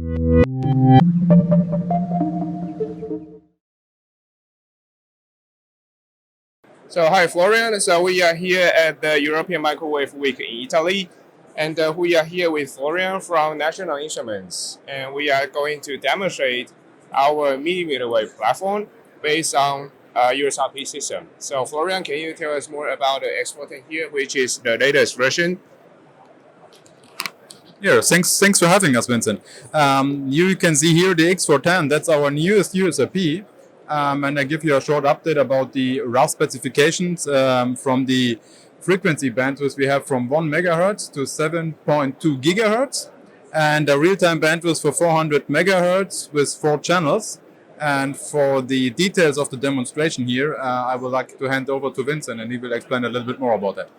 So hi Florian, so we are here at the European Microwave Week in Italy, and we are here with Florian from National Instruments, and we are going to demonstrate our mmWave platform based on USRP system. So Florian, can you tell us more about the X410 here, which is the latest version? Yeah, thanks for having us, Vincent. You can see here the X410, that's our newest USRP. And I give you a short update about the rough specifications from the frequency bandwidth we have from 1 megahertz to 7.2 gigahertz, and a real-time bandwidth for 400 megahertz with 4 channels. And for the details of the demonstration here, I would like to hand over to Vincent, and he will explain a little bit more about that.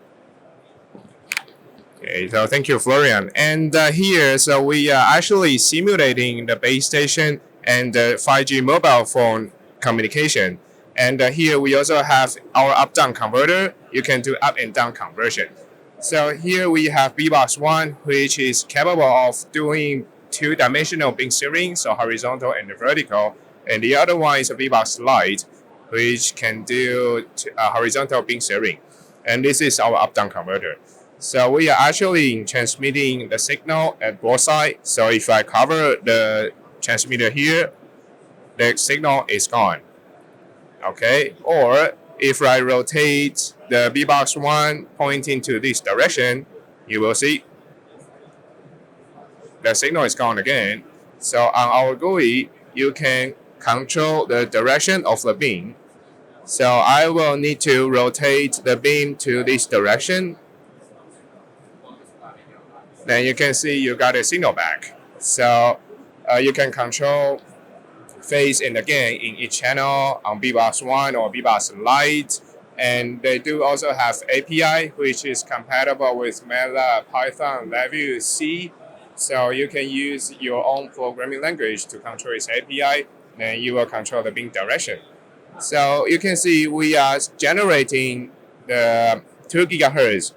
Okay, so thank you, Florian. And here, so we are actually simulating the base station and the 5G mobile phone communication. And here we also have our up-down converter. You can do up and down conversion. So here we have BBox 1, which is capable of doing two-dimensional beam steering, so horizontal and vertical. And the other one is a BBox Lite, which can do horizontal beam steering. And this is our up-down converter. So we are actually transmitting the signal at both sides. So if I cover the transmitter here, the signal is gone. Okay, or if I rotate the BBox 1 pointing to this direction, you will see the signal is gone again. So on our GUI, you can control the direction of the beam. So I will need to rotate the beam to this direction. Then you can see you got a signal back. So you can control phase and gain in each channel on BBox 1 or BBox Lite. And they do also have API, which is compatible with MATLAB, Python, LabVIEW, C. So you can use your own programming language to control its API, then you will control the beam direction. So you can see we are generating the 2 gigahertz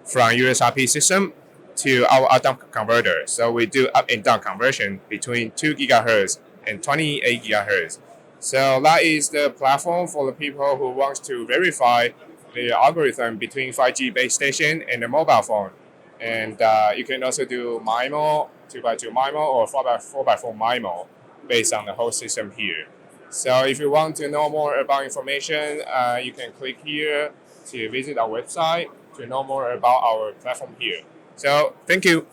from USRP system to our up-down converter. So we do up and down conversion between 2 gigahertz and 28 gigahertz. So that is the platform for the people who want to verify the algorithm between 5G base station and the mobile phone. And you can also do MIMO, 2x2 MIMO, or 4x4 MIMO based on the whole system here. So if you want to know more about information, you can click here to visit our website to know more about our platform here. So thank you.